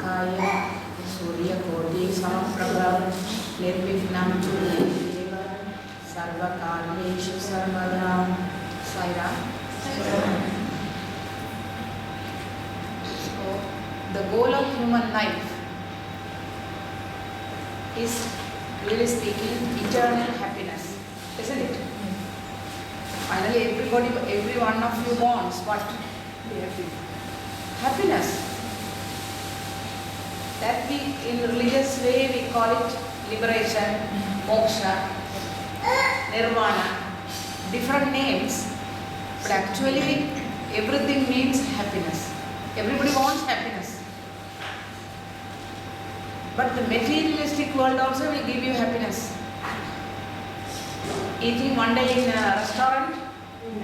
समप्रभा सूर्यकोटि समप्रभा निर्विघ्नं कुरु देव सर्वकार्येषु सर्वदा. Saira. So the goal of human life is, really speaking, eternal happiness, isn't it? Finally, every one of you wants what? Happiness. That we, in religious way, we call it liberation, moksha, nirvana, different names, but actually everything means happiness. Everybody wants happiness. But the materialistic world also will give you happiness. Eating one day in a restaurant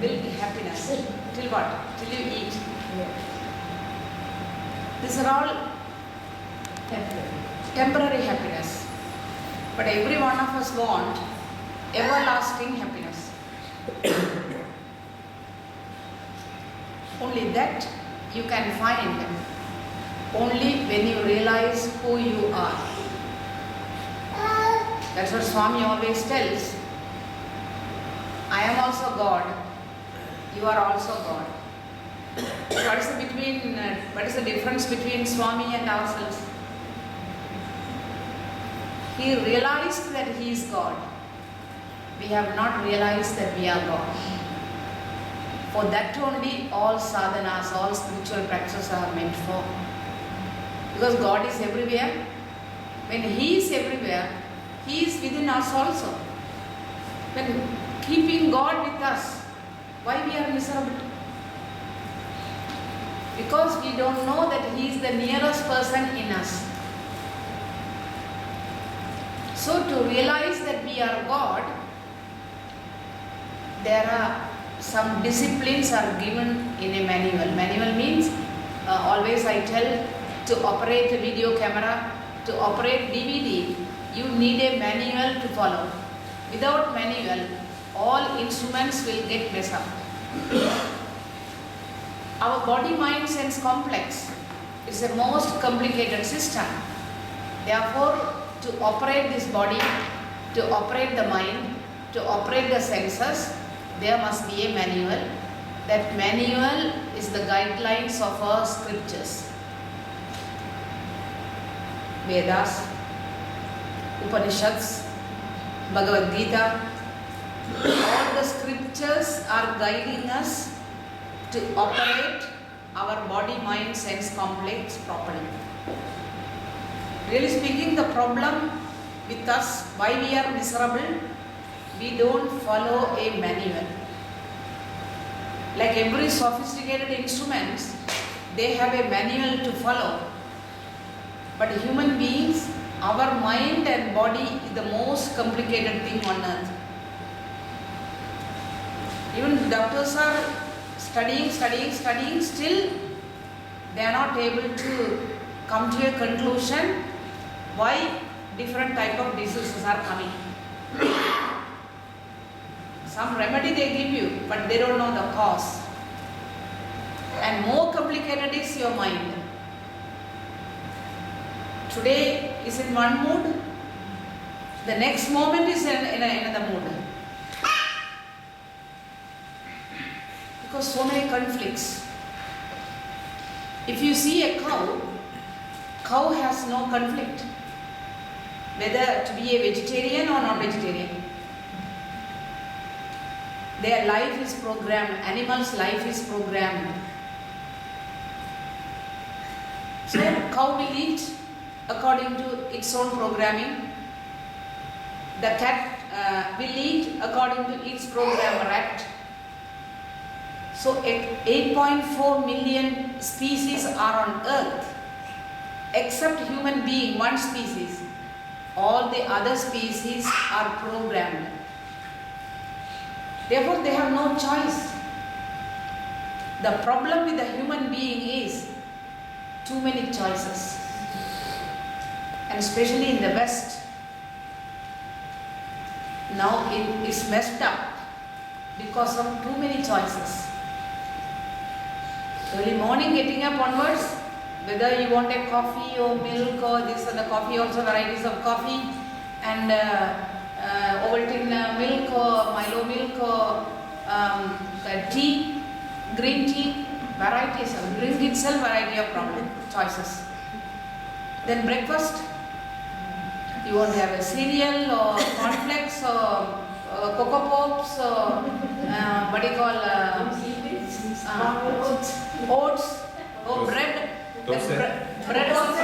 will be happiness. Till what? Till you eat. These are all temporary happiness. But every one of us want everlasting happiness. Only that you can find only when you realize who you are. That's what Swami always tells. I am also God. You are also God. What is the difference between Swami and ourselves? He realized that he is God. We have not realized that we are God. For that only all sadhanas, all spiritual practices are meant for. Because God is everywhere. When He is everywhere, He is within us also. When keeping God with us, why we are miserable? Because we don't know that He is the nearest person in us. So to realize that we are God, there are some disciplines are given in a manual. Manual means, always I tell, to operate a video camera, to operate DVD, you need a manual to follow. Without manual, all instruments will get messed up. Our body, mind, sense complex is the most complicated system. Therefore, to operate this body, to operate the mind, to operate the senses, there must be a manual. That manual is the guidelines of our scriptures. Vedas, Upanishads, Bhagavad Gita, all the scriptures are guiding us to operate our body, mind, sense complex properly. Really speaking, the problem with us, why we are miserable, we don't follow a manual. Like every sophisticated instruments, they have a manual to follow. But human beings, our mind and body is the most complicated thing on earth. Even doctors are studying, still they are not able to come to a conclusion why different type of diseases are coming. Some remedy they give you, but they don't know the cause. And more complicated is your mind. Today is in one mood, the next moment is in another mood. Because so many conflicts. If you see a cow has no conflict, whether to be a vegetarian or not vegetarian. Their life is programmed, animals' life is programmed. So cow will eat according to its own programming. The cat will eat according to its program, rat. So 8.4 million species are on earth, except human being, one species. All the other species are programmed. Therefore, they have no choice. The problem with the human being is too many choices. And especially in the West, now it is messed up because of too many choices. Early morning getting up onwards, whether you want a coffee or milk or this and the coffee, also varieties of coffee, and Ovaltine milk or Milo milk or tea, green tea, varieties of drink itself, variety of problem choices. Then breakfast, you want to have a cereal or cornflakes or Cocoa Pops or what do you call oats or bread. Bread also.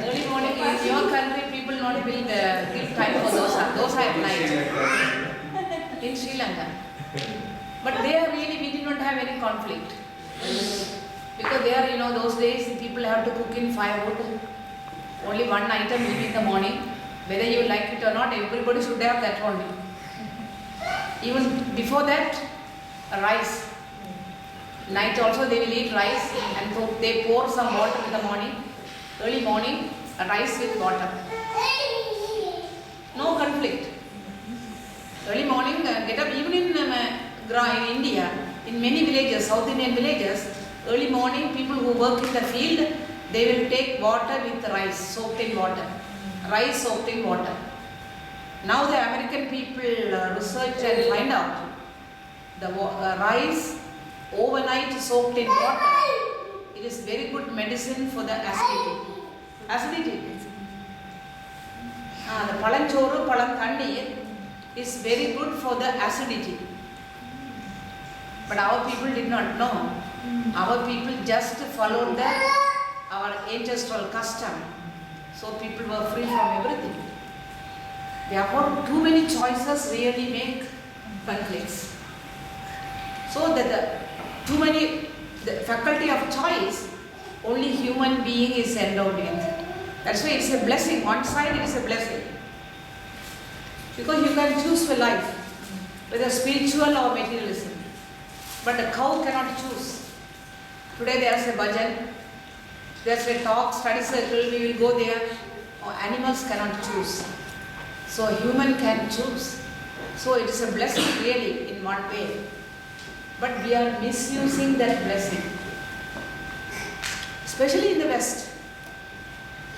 Early morning in your country, people not will give time for dosa at night in Sri Lanka. But there really we did not have any conflict. Because there, those days people have to cook in firewood. Only one item will be in the morning. Whether you like it or not, everybody should have that only. Even before that, rice. Night also they will eat rice, and so they pour some water in the morning. Early morning, rice with water. No conflict. Early morning, get up. Even in India, in many villages, South Indian villages, early morning people who work in the field, they will take water with rice, soaked in water. Rice soaked in water. Now the American people research and find out the rice overnight soaked in water. It is very good medicine for the acidity. Acidity. The palanchoru, palanthandi is very good for the acidity. But our people did not know. Our people just followed our ancestral custom. So people were free from everything. Therefore, too many choices really make conflicts. So that the faculty of choice, only human being is endowed with. That's why it's a blessing. One side it is a blessing. Because you can choose for life, whether spiritual or materialism. But the cow cannot choose. Today there is a bhajan, there's a talk, study circle, we will go there. Or animals cannot choose. So human can choose. So it is a blessing really in one way. But we are misusing that blessing. Especially in the West.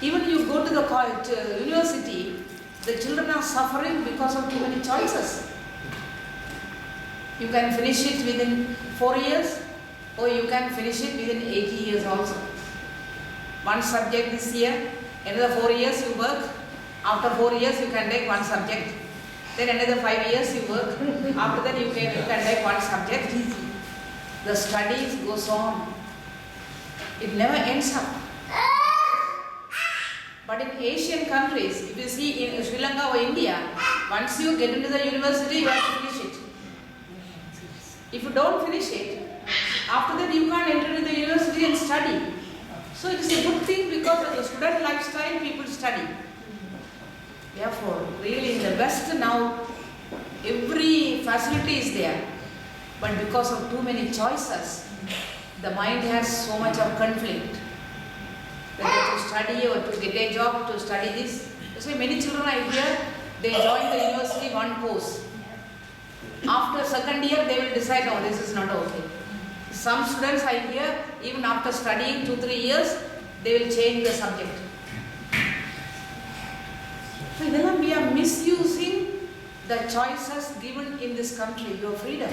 Even you go to the university, the children are suffering because of too many choices. You can finish it within 4 years, or you can finish it within 80 years also. One subject this year, another 4 years you work. After 4 years you can take one subject. Then another 5 years you work. After that you can take one subject. The studies goes on. It never ends up. But in Asian countries, if you see in Sri Lanka or India, once you get into the university, you have to finish it. If you don't finish it, after that you can't enter into the university and study. So it is a good thing because of the student lifestyle, people study. Therefore, really in the West now, every facility is there. But because of too many choices, the mind has so much of conflict. Whether to study or to get a job, to study this. So many children are here, they join the university one course. After second year, they will decide, oh, this is not okay. Some students are here, even after studying 2-3 years, they will change the subject. So we are misusing the choices given in this country, your freedom.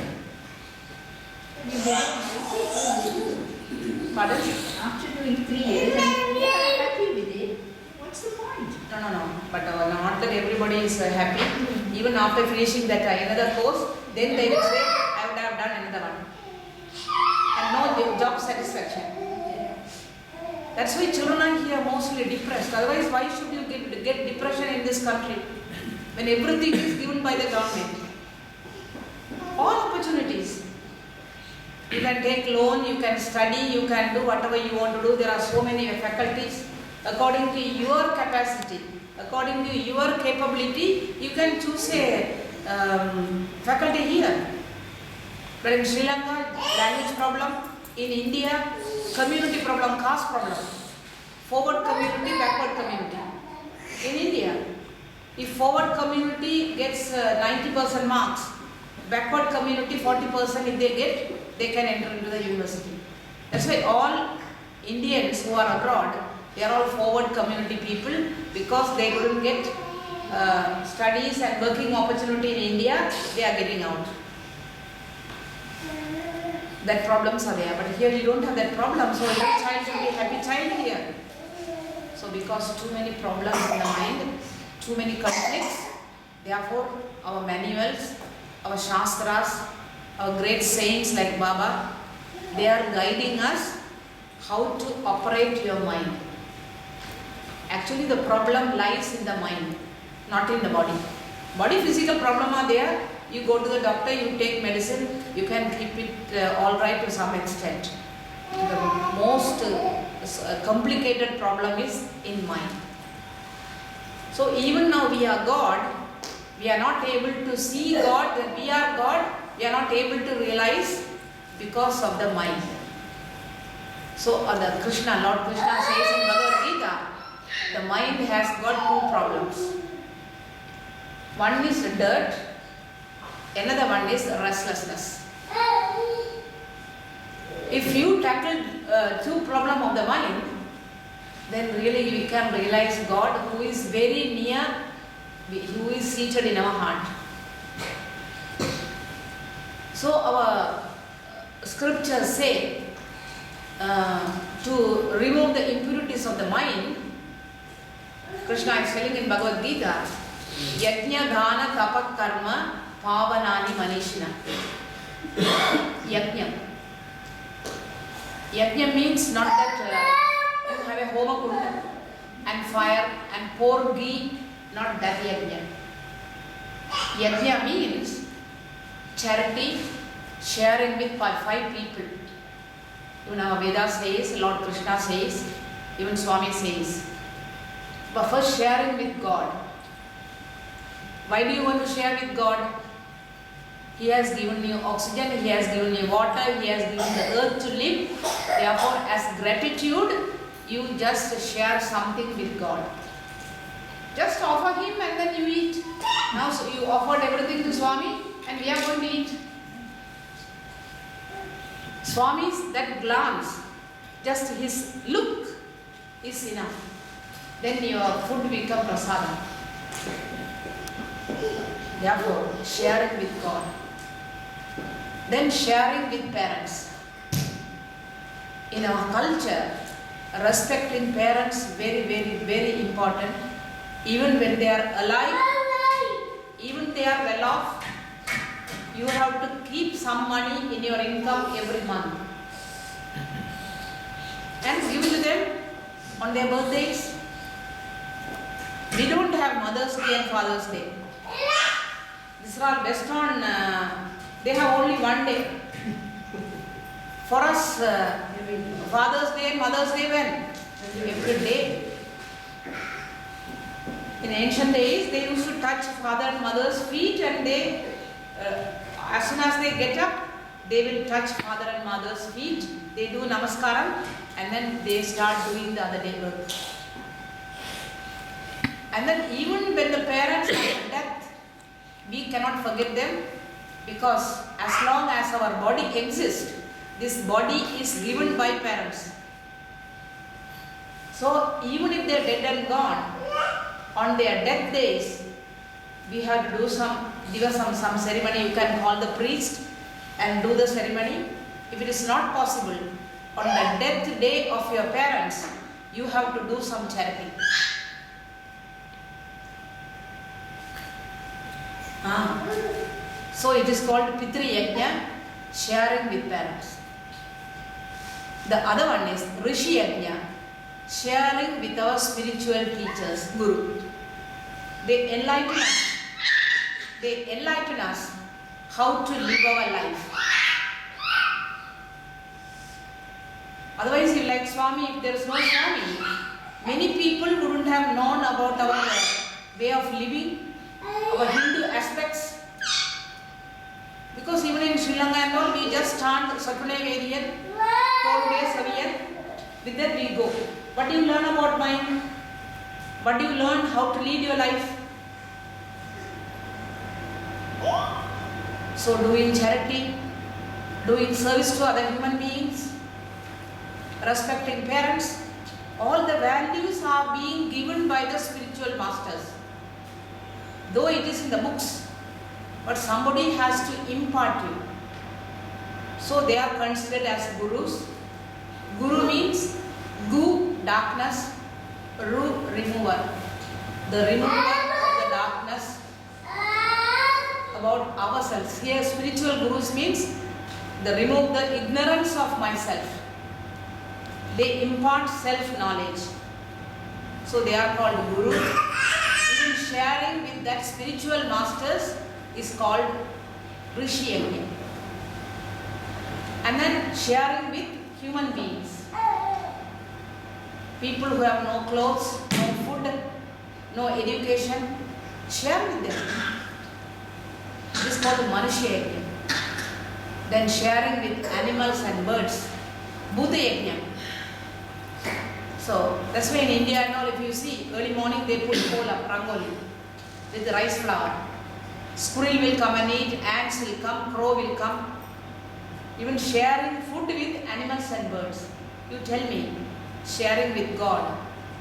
Pardon? After doing 3 years and we are happy with it, what's the point? No. But not that everybody is happy. Even after finishing that another course, then they will say, I would have done another one. And no job satisfaction. That's why children are here mostly depressed. Otherwise, why should you get depression in this country when everything is given by the government? All opportunities. You can take loan, you can study, you can do whatever you want to do. There are so many faculties. According to your capacity, according to your capability, you can choose a faculty here. But in Sri Lanka, language problem. In India, community problem, caste problem. Forward community, backward community. In India, if forward community gets 90% marks, backward community 40% if they get, they can enter into the university. That's why all Indians who are abroad, they are all forward community people because they couldn't get studies and working opportunity in India, they are getting out. That problems are there, but here you don't have that problem, so every child should be a happy child here. So because too many problems in the mind, too many conflicts, therefore our manuals, our shastras, our great saints like Baba, they are guiding us how to operate your mind. Actually the problem lies in the mind, not in the body. Body physical problem are there, you go to the doctor, you take medicine, you can keep it all right to some extent. The most complicated problem is in mind. So even now we are God, we are not able to see God, that we are God, we are not able to realize because of the mind. So Lord Krishna says in Bhagavad Gita, the mind has got two problems. One is dirt, another one is restlessness. If you tackle two problems of the mind, then really we can realize God who is very near, who is seated in our heart. So our scriptures say to remove the impurities of the mind, Krishna is telling in Bhagavad Gita, Yajna Dhana Tapa Karma Pavanani Manishina. Yajna. Yajna means not that you have a homa kunda and fire and pour ghee, not that yajna. Yajna means charity, sharing with 5 people. Even our Vedas says, Lord Krishna says, even Swami says. But first sharing with God. Why do you want to share with God? He has given you oxygen, He has given you water, He has given the earth to live. Therefore, as gratitude, you just share something with God. Just offer Him and then you eat. Now so you offered everything to Swami and we are going to eat. Swami's that glance, just his look is enough. Then your food become prasadam. Therefore, sharing with God. Then sharing with parents. In our culture, respecting parents very, very, very important. Even when they are alive, even they are well off, you have to keep some money in your income every month and give it to them on their birthdays. We don't have Mother's Day and Father's Day. These are all based on, they have only one day. For us, Father's Day and Mother's Day when? Every day. In ancient days, they used to touch father and mother's feet and they, as soon as they get up, they will touch father and mother's feet. They do namaskaram and then they start doing the other day work. And then even when the parents are death, we cannot forget them because as long as our body exists, this body is given by parents. So even if they are dead and gone, on their death days, we have to do some ceremony. You can call the priest and do the ceremony. If it is not possible, on the death day of your parents, you have to do some charity. So it is called Pitri Yajna, sharing with parents. The other one is Rishi Yajna, sharing with our spiritual teachers, Guru. They enlighten us. They enlighten us how to live our life. Otherwise, if like Swami, if there is no Swami, many people wouldn't have known about our way of living, our Hindu aspects. Because even in Sri Lanka and all, we just chant Satune Vediyan, 4 days a year. With that we go. What do you learn about mind? What do you learn how to lead your life? So doing charity, doing service to other human beings, respecting parents. All the values are being given by the spiritual masters. Though it is in the books, but somebody has to impart you. So they are considered as gurus. Guru means gu, darkness, ru, remover. The remover of the darkness about ourselves. Here spiritual gurus means they remove the ignorance of myself. They impart self-knowledge. So they are called guru. Even sharing with that spiritual masters is called Rishi Yajna. And then sharing with human beings. People who have no clothes, no food, no education, share with them. This is called Manushya Yajna. Then sharing with animals and birds, Bhuta Yajna. So that's why in India and all, if you see, early morning they put kola, rangoli, with rice flour. Squirrel will come and eat, ants will come, crow will come. Even sharing food with animals and birds. You tell me, sharing with God,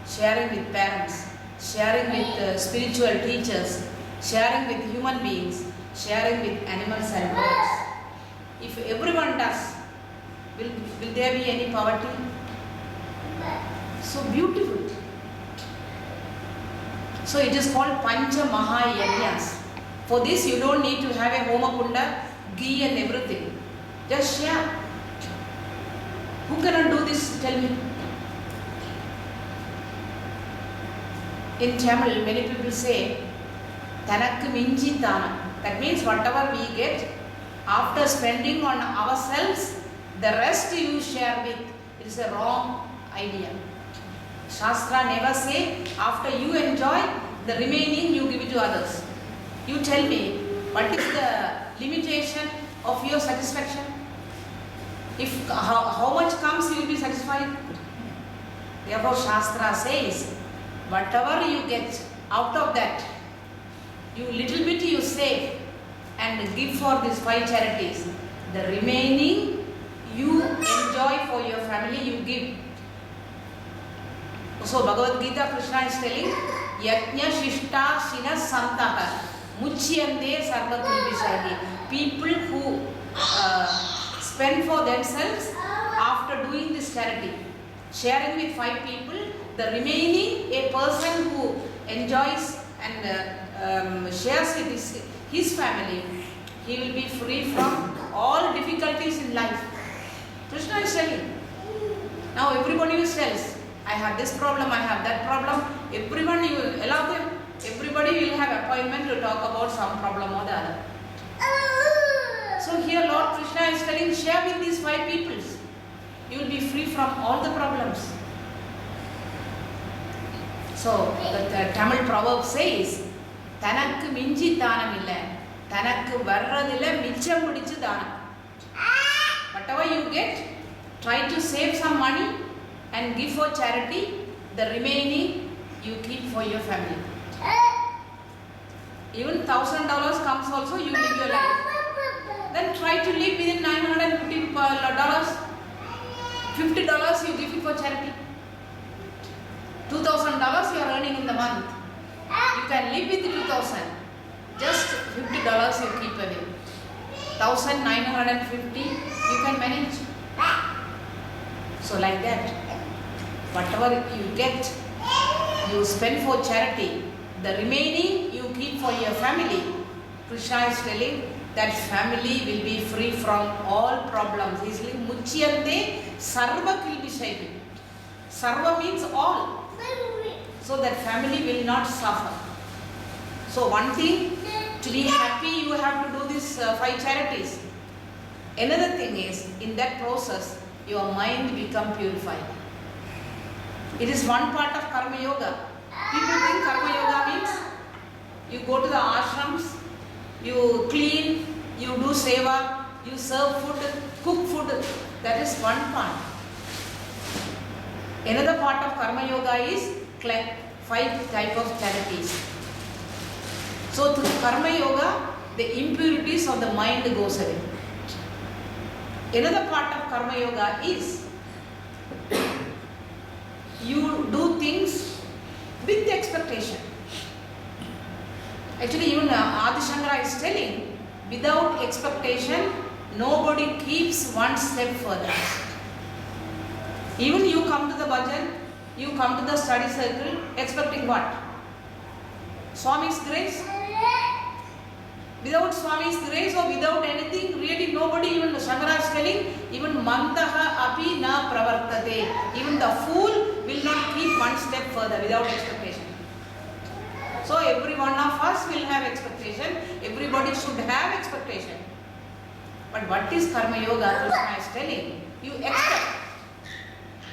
sharing with parents, sharing with spiritual teachers, sharing with human beings, sharing with animals and birds. If everyone does, will there be any poverty? So beautiful. So it is called Pancha Maha Yajnas. For this you don't need to have a Homa Kunda, ghee and everything. Just share. Who cannot do this? Tell me. In Tamil, many people say, Tanakku Minji Dana. That means whatever we get, after spending on ourselves, the rest you share with. It is a wrong idea. Shastra never say, after you enjoy, the remaining you give it to others. You tell me, what is the limitation of your satisfaction? If how much comes, you will be satisfied. Therefore, Shastra says, whatever you get out of that, you little bit you save and give for these 5 charities. The remaining you enjoy for your family, you give. So Bhagavad Gita, Krishna is telling, Yajna Shishta Shina Santaha Muchyante Sarva Kilpishahi. People who spend for themselves after doing this charity, sharing with 5 people, the remaining a person who enjoys and shares with his family, he will be free from all difficulties in life. Krishna is telling. Now everybody tells, I have this problem, I have that problem. Everyone, you will allow them. Everybody will have appointment to talk about some problem or the other. So here Lord Krishna is telling, share with these 5 peoples. You will be free from all the problems. So the Tamil proverb says, Tanakku minji dhanam illa, Tanakku varradilla micham mudichu dhanam. Whatever you get, try to save some money and give for charity. The remaining you keep for your family. Even $1,000 comes also, you live your life. Then try to live within $950. $50 you give it for charity. $2,000 you are earning in the month. You can live with $2,000. Just $50 you keep away. 1,950 you can manage. So like that, whatever you get, you spend for charity. The remaining you keep for your family. Krishna is telling that family will be free from all problems. He is saying, Muchyante Sarva Kilpishahi. Sarva means all. So that family will not suffer. So one thing, to be happy you have to do these 5 charities. Another thing is, in that process, your mind become purified. It is one part of Karma Yoga. People think Karma Yoga means you go to the ashrams, you clean, you do seva, you serve food, cook food. That is one part. Another part of Karma Yoga is 5 types of charities. So through Karma Yoga, the impurities of the mind goes away. Another part of Karma Yoga is you do things with expectation. Actually, even Adi Shankara is telling, without expectation, nobody keeps one step further. Even you come to the bhajan, you come to the study circle, expecting what? Swami's grace? Without Swami's grace or without anything, really nobody, even Shankara is telling, even mantaha api na pravartate. Even the fool will not keep one step further without expectation. So every one of us will have expectation, everybody should have expectation. But what is Karma Yoga? Krishna is telling, you expect.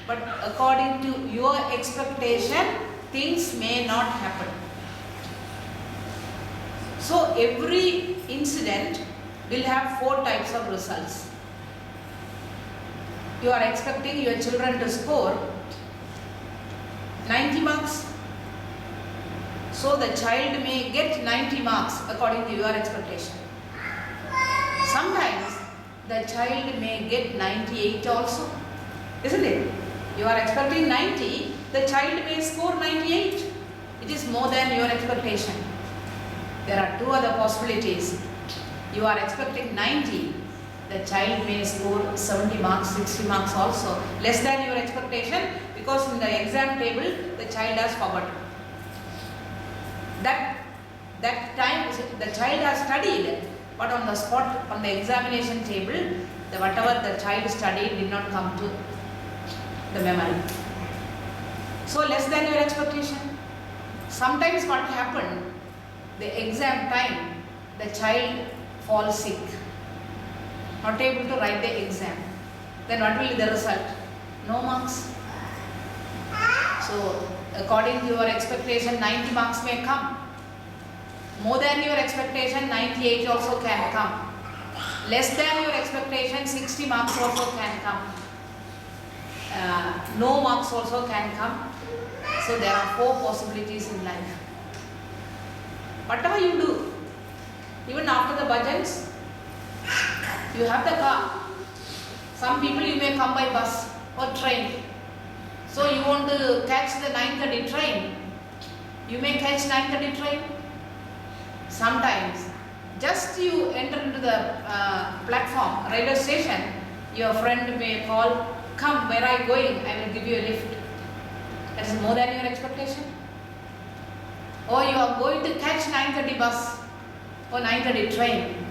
But according to your expectation, things may not happen. So every incident will have 4 types of results. You are expecting your children to score 90 marks. So the child may get 90 marks according to your expectation. Sometimes the child may get 98 also. Isn't it? You are expecting 90, the child may score 98. It is more than your expectation. There are 2 other possibilities. You are expecting 90, the child may score 70 marks, 60 marks also. Less than your expectation, because in the exam table, the child has forgotten. That time the child has studied, but on the spot, on the examination table, whatever the child studied did not come to the memory. So less than your expectation. Sometimes what happened, the exam time, the child falls sick, not able to write the exam. Then what will be the result? No marks. So according to your expectation, 90 marks may come. More than your expectation, 98 also can come. Less than your expectation, 60 marks also can come. No marks also can come. So there are 4 possibilities in life. Whatever you do, even after the bhajans, you have the car. Some people you may come by bus or train. So you want to catch the 9:30 train. You may catch 9:30 train. Sometimes, just you enter into the platform, railway station, your friend may call, come, where are you going? I will give you a lift. That is more than your expectation. Or you are going to catch 9:30 bus or 9:30 train.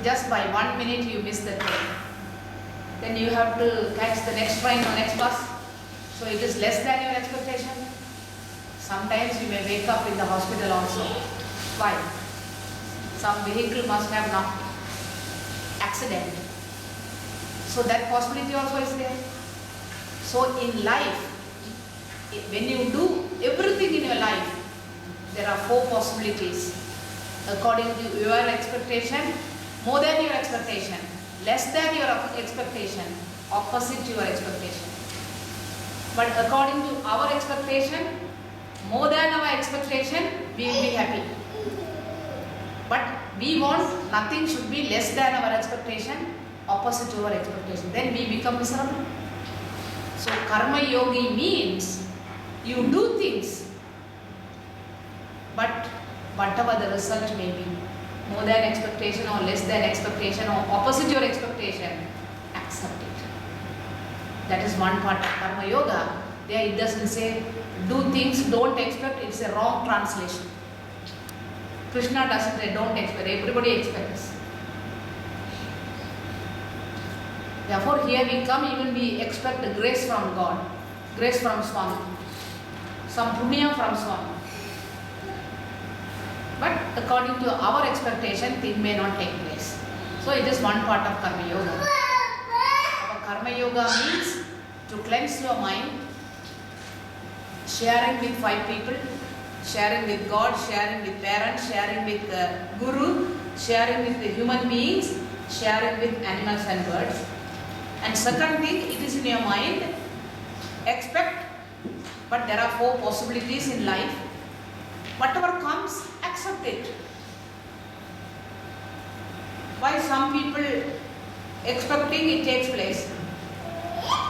Just by 1 minute you miss the train. Then you have to catch the next train or next bus. So it is less than your expectation. Sometimes you may wake up in the hospital also. Why? Some vehicle must have knocked. Accident. So that possibility also is there. So in life, when you do everything in your life, there are 4 possibilities. According to your expectation, more than your expectation, less than your expectation, opposite your expectation. But according to our expectation, more than our expectation, we will be happy. But we want nothing should be less than our expectation, opposite to our expectation. Then we become miserable. So karma yogi means you do things, but whatever the result may be, more than expectation or less than expectation or opposite your expectation, accept it. That is one part of karma yoga. There it doesn't say do things, don't expect. It's a wrong translation. Krishna doesn't say don't expect. Everybody expects. Therefore here we come, even we expect grace from God, grace from Swami, some punya from Swami. But according to our expectation, thing may not take place. So it is one part of karma yoga. Our karma yoga means to cleanse your mind, sharing with 5 people, sharing with God, sharing with parents, sharing with guru, sharing with the human beings, sharing with animals and birds. And second thing, it is in your mind, expect, but there are 4 possibilities in life. Whatever comes, accept it. Why some people expecting it takes place?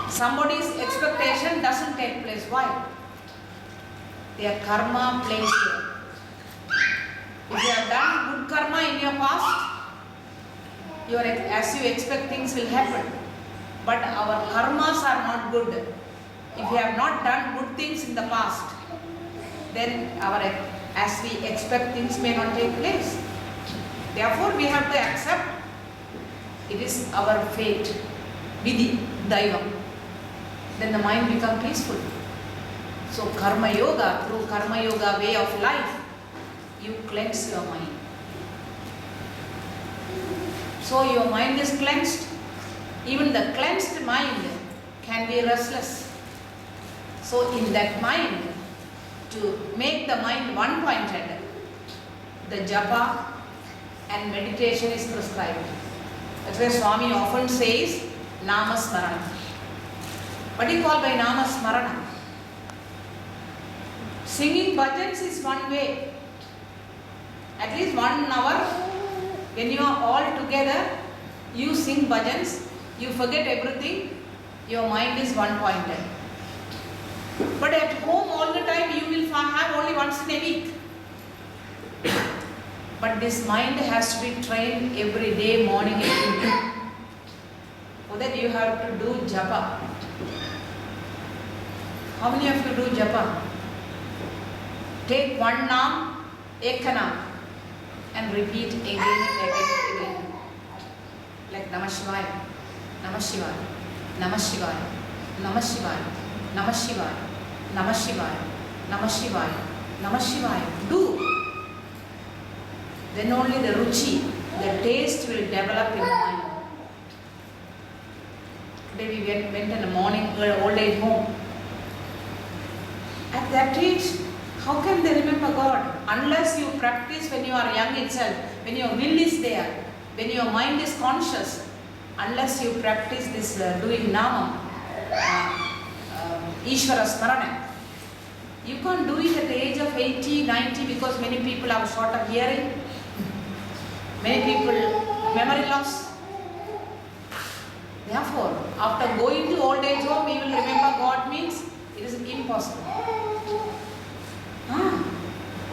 Somebody's expectation doesn't take place. lives. Why? Their karma plays here. If you have done good karma in your past, as you expect things will happen. But our karmas are not good. If we have not done good things in the past, then as we expect things may not take place. Therefore, we have to accept it is our fate, vidhi, daivam. Then the mind becomes peaceful. So karma yoga, through karma yoga way of life, you cleanse your mind. So your mind is cleansed. Even the cleansed mind can be restless. So in that mind, to make the mind one-pointed, the japa and meditation is prescribed. That's why Swami often says Nama Smarana. What do you call by Nama Smarana? Singing bhajans is one way. At least 1 hour, when you are all together, you sing bhajans, you forget everything, your mind is one-pointed. But at home all the time you will have only once in a week. But this mind has to be trained every day, morning and evening. For that you have to do japa. How many of you do japa? Take one naam, ekana, and repeat again and again. Like Namah Shivaya, Namah Shivaya, Namah Shivaya, Namah Shivaya, Namah Shivaya, Namah Shivaya, Namah Shivaya, Namah Shivaya. Do. Then only the ruchi, the taste will develop in the mind. Today we went in the morning, old age home. At that age, how can they remember God? Unless you practice when you are young itself, when your will is there, when your mind is conscious, unless you practice this doing nama, Ishvara Smarana, you can't do it at the age of 80, 90 because many people have short of hearing, many people memory loss. Therefore, after going to old age home, you will remember God means it is impossible.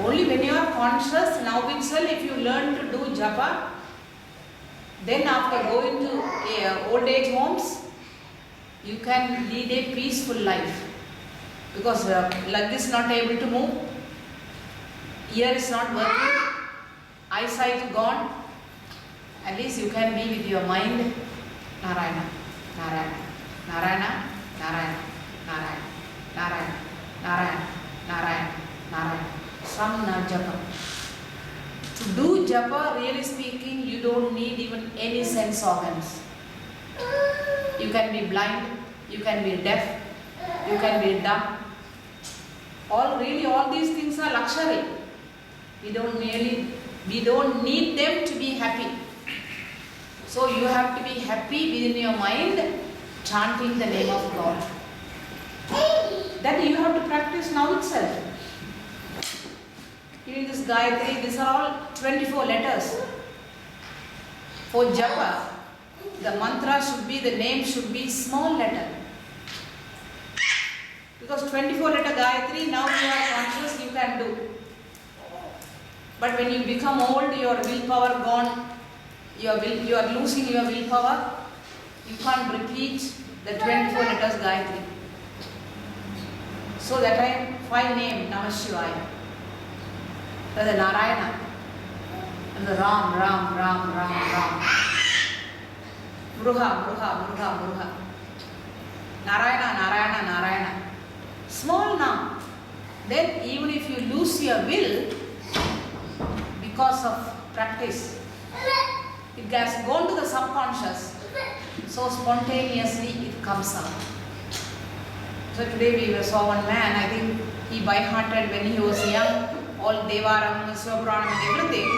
Only when you are conscious, now itself, if you learn to do japa, then after going to old age homes, you can lead a peaceful life. Because leg is not able to move, ear is not working, eyesight gone, at least you can be with your mind, Narayana, Narayana, Narayana, Narayana, Narayana, Narayana, Narayana, Narayana, Narayana. Samna japa. To do japa, really speaking, you don't need even any sense organs. You can be blind, you can be deaf, you can be dumb. All these things are luxury. We don't need them to be happy. So you have to be happy within your mind, chanting the name of God. That you have to practice now itself. Even this Gayatri, these are all 24 letters. For japa, the mantra should be, the name should be small letter. Because 24 letter Gayatri, now you are conscious, you can do. But when you become old, your willpower gone, you are losing your willpower, you can't repeat the 24 letters Gayatri. So that time, 5 name, Namah Shivaya. The Narayana, and the Ram, Ram, Ram, Ram, Ram. Mruha, Mruha, Mruha, Mruha. Narayana, Narayana, Narayana. Small now. Then even if you lose your will because of practice, it has gone to the subconscious. So spontaneously it comes out. So today we saw one man, I think he by-hearted when he was young, all Devaram, Swapuranam and everything,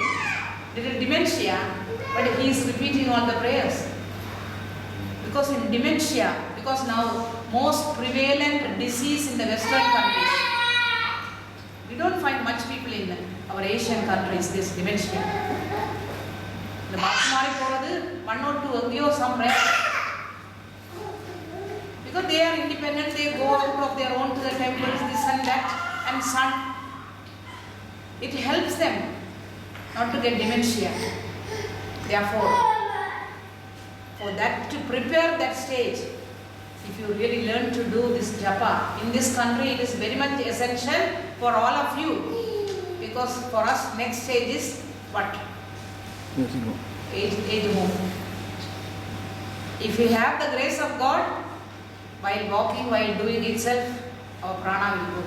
little dementia, but he is repeating all the prayers. Because in dementia, because now most prevalent disease in the Western countries, we don't find much people in our Asian countries, this dementia. The Basamari Poradu, 1 or 2 or some rare. Because they are independent, they go out of their own to the temple. sun. It helps them not to get dementia. Therefore, for that, to prepare that stage, if you really learn to do this japa, in this country it is very much essential for all of you. Because for us, next stage is what? Age home. If we have the grace of God, while walking, while doing itself, our prana will go.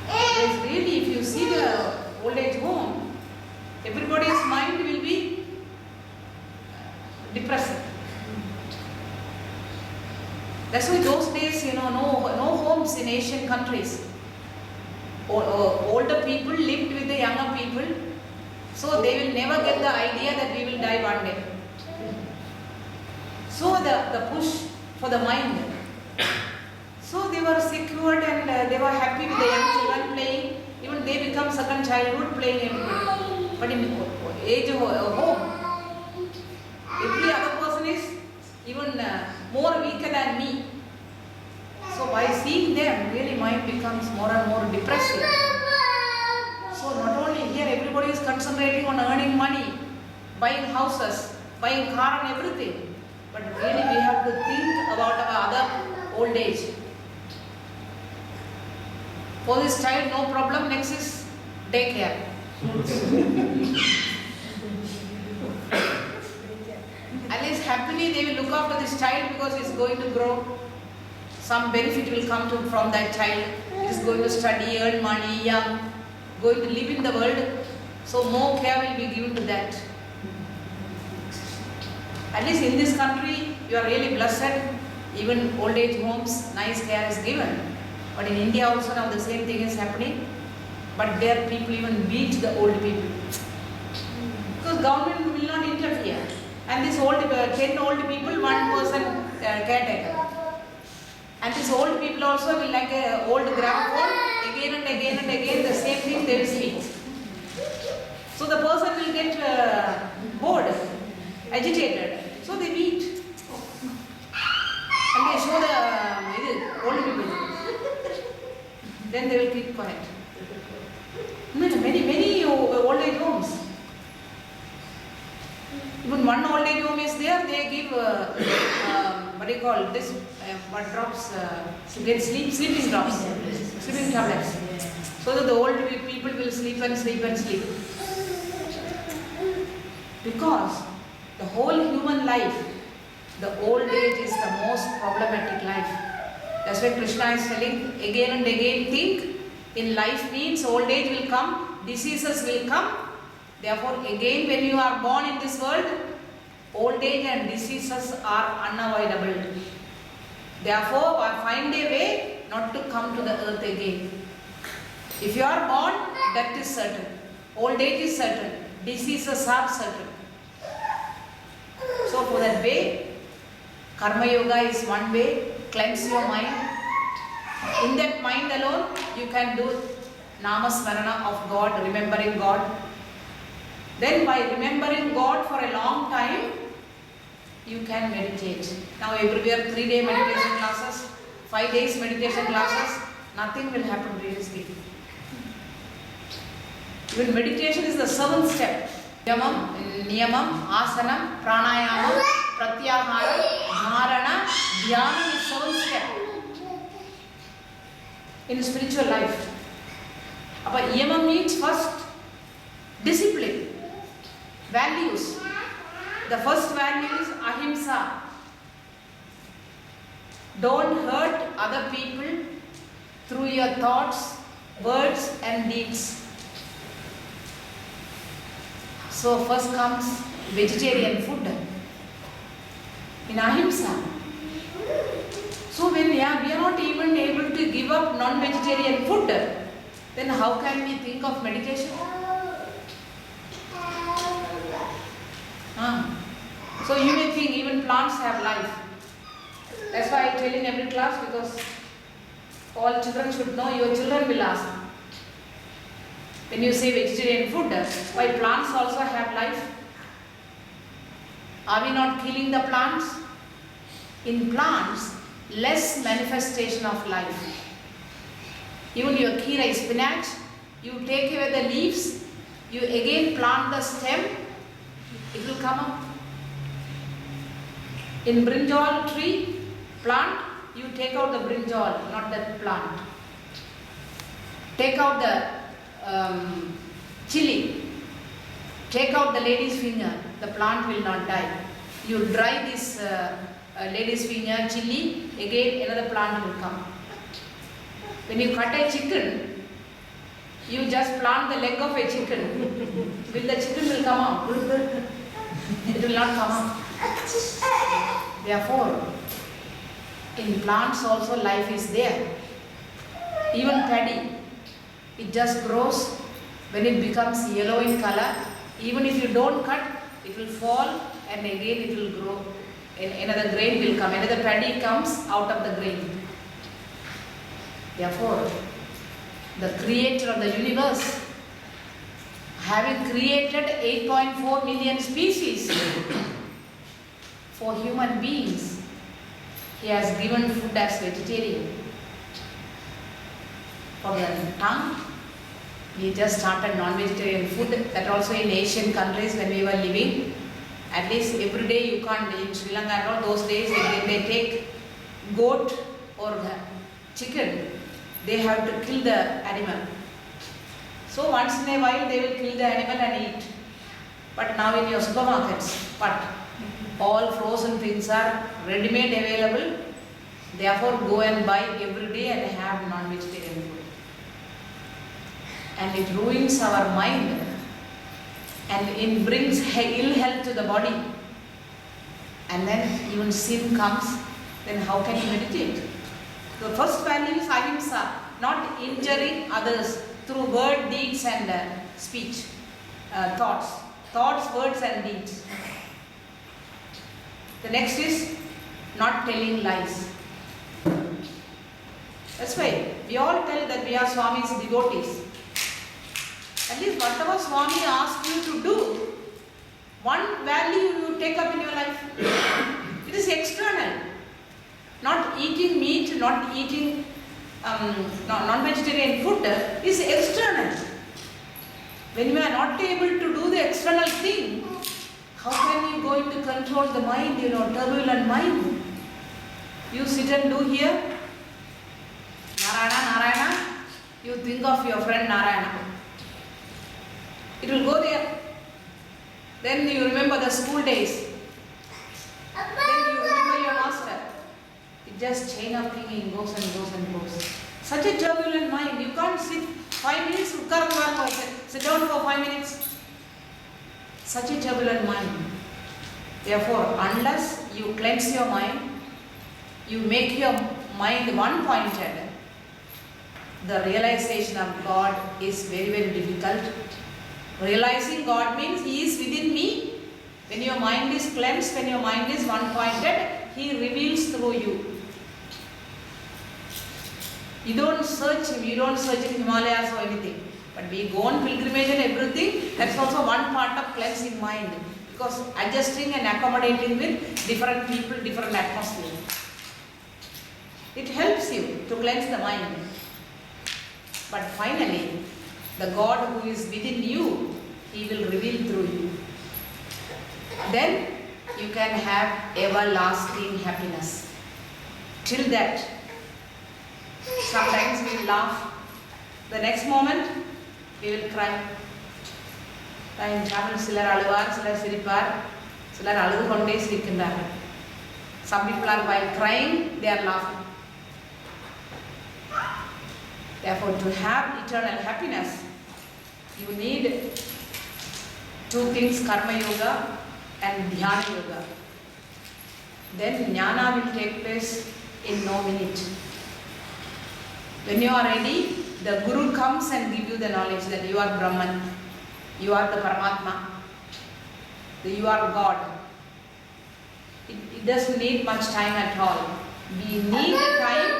Because really, if you see the old age home, everybody's mind will be depressed. That's why those days, no homes in Asian countries. Older people lived with the younger people, so they will never get the idea that we will die one day. So the push for the mind. So they were secured and they were happy with the young children playing. Even they become second childhood playing everybody. But in age of home, every other person is even more weaker than me. So by seeing them, really mind becomes more and more depressive. So not only here, everybody is concentrating on earning money, buying houses, buying car and everything. But really we have to think about our other old age. For this child, no problem. Next is daycare. At least happily they will look after this child because he is going to grow. Some benefit will come from that child. He is going to study, earn money, young, going to live in the world. So more care will be given to that. At least in this country, you are really blessed. Even old age homes, nice care is given. But in India also now the same thing is happening. But there people even beat the old people. Because government will not interfere. And this 10 old people, one person caretaker. And these old people also will like an old gramophone, again and again and again the same thing they will speak. So the person will get bored, agitated. So they beat. And they show the old people. Then they will keep quiet. Many old age homes. Even one old age home is there, they give, what do you call this, what drops, to get sleeping drops, sleeping tablets. So that the old people will sleep and sleep and sleep. Because the whole human life, the old age is the most problematic life. That's why Krishna is telling again and again, think in life means old age will come, diseases will come. Therefore, again when you are born in this world, old age and diseases are unavoidable. Therefore, find a way not to come to the earth again. If you are born, death is certain. Old age is certain. Diseases are certain. So for that way, Karma Yoga is one way. Cleanse your mind. In that mind alone, you can do Namasmarana of God, remembering God. Then by remembering God for a long time, you can meditate. Now everywhere 3-day meditation classes, 5 days meditation classes, nothing will happen really speaking. Even meditation is the 7th step. Yamam, Niyamam, Asanam, Pranayamam, Pratyahara, Dharana, Dhyana is 7th step in spiritual life. But Yamam means first discipline. Values. The first value is ahimsa. Don't hurt other people through your thoughts, words and deeds. So first comes vegetarian food in ahimsa. So when we are not even able to give up non-vegetarian food, then how can we think of meditation? So you may think even plants have life. That's why I tell in every class, because all children should know, your children will ask. When you say vegetarian food, why plants also have life? Are we not killing the plants? In plants, less manifestation of life. Even your kira spinach, you take away the leaves, you again plant the stem, it will come up. In brinjal tree plant, you take out the brinjal, not that plant. Take out the chili, take out the lady's finger, the plant will not die. You dry this lady's finger, chili, again another plant will come. When you cut a chicken, you just plant the leg of a chicken. Will the chicken will come out? It will not come out. Therefore, in plants also life is there. Even paddy, it just grows. When it becomes yellow in color, even if you don't cut, it will fall and again it will grow. Another grain will come, another paddy comes out of the grain. Therefore, the creator of the universe, having created 8.4 million species for human beings, he has given food as vegetarian. For the tongue, we just started non-vegetarian food, that also in Asian countries when we were living. At least every day you can't, in Sri Lanka and all those days, they take goat or chicken, they have to kill the animal. So once in a while they will kill the animal and eat. But now in your supermarkets, but all frozen things are ready-made available. Therefore go and buy every day and have non-vegetarian food. And it ruins our mind and it brings ill health to the body. And then even sin comes, then how can you meditate? The first value is ahimsa, not injuring others through word, deeds and speech, thoughts, words and deeds. The next is not telling lies. That's why we all tell that we are Swami's devotees. At least whatever Swami asks you to do, one value you take up in your life. It is external. Not eating meat, not eating non-vegetarian food is external. When you are not able to do the external thing, how can you going to control the mind, turbulent mind? You sit and do here, Narayana, you think of your friend Narayana. It will go there. Then you remember the school days. Then you remember your master. It just chain of thinking goes and goes and goes. Such a turbulent mind. You can't sit 5 minutes, sit down for 5 minutes. Such a turbulent mind. Therefore, unless you cleanse your mind, you make your mind one-pointed, the realization of God is very, very difficult. Realizing God means He is within me. When your mind is cleansed, when your mind is one-pointed, He reveals through you. You don't search Him, you don't search in Himalayas or anything. But we go on pilgrimage and everything, that's also one part of cleansing mind. Because adjusting and accommodating with different people, different atmosphere. It helps you to cleanse the mind. But finally, the God who is within you, He will reveal through you. Then you can have everlasting happiness. Till that, sometimes we laugh. The next moment, we will cry. In Tamil, சிலர் அழுவார், சிலர் சிரிப்பார், சிலர் அழுது கொண்டே சிரிக்கின்றார்கள். Some people are while crying, they are laughing. Therefore, to have eternal happiness, you need two things, karma yoga and dhyana yoga. Then jnana will take place in no minute. When you are ready, the Guru comes and gives you the knowledge that you are Brahman, you are the Paramatma, you are God. It doesn't need much time at all. We need time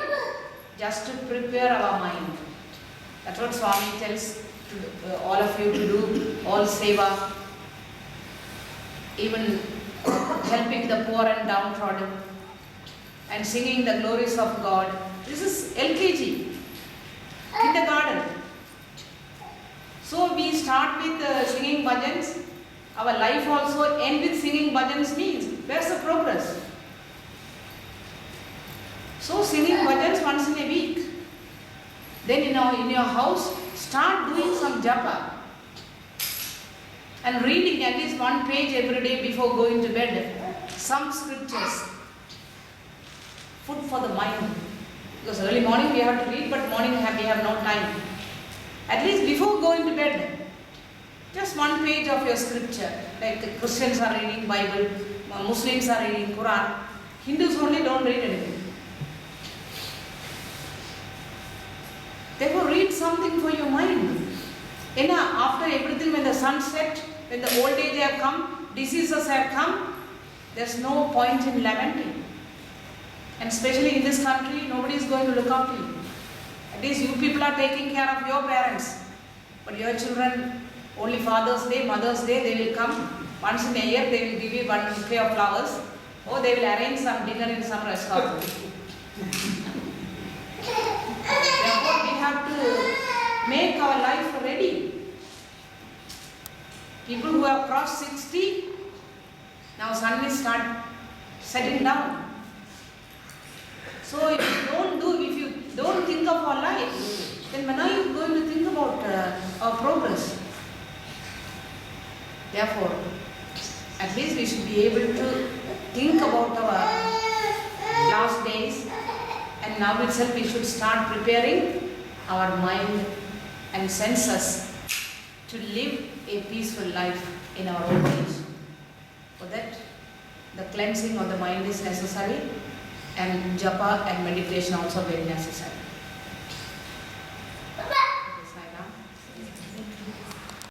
just to prepare our mind. That's what Swami tells all of you to do, all seva, even helping the poor and downtrodden, and singing the glories of God. This is LKG. with singing bhajans, our life also end with singing bhajans means where's the progress? So singing bhajans once in a week. Then in your house, start doing some japa and reading at least one page every day before going to bed. Some scriptures. Food for the mind. Because early morning we have to read, but morning we have no time. At least before going to bed, just one page of your scripture. Like Christians are reading Bible, Muslims are reading Quran. Hindus only don't read anything. Therefore, read something for your mind. After everything, when the sun set, when the old age have come, diseases have come, there's no point in lamenting. And especially in this country, nobody is going to look after you. At least you people are taking care of your parents. But your children, only Father's Day, Mother's Day, they will come. Once in a year, they will give you one bouquet of flowers. Or they will arrange some dinner in some restaurant. Therefore, we have to make our life ready. People who have crossed 60, now sun is start setting down. So if you don't think of our life, then when are you going to think about our progress? Therefore, at least we should be able to think about our last days, and now itself we should start preparing our mind and senses to live a peaceful life in our old age. For that, the cleansing of the mind is necessary, and japa and meditation also very necessary.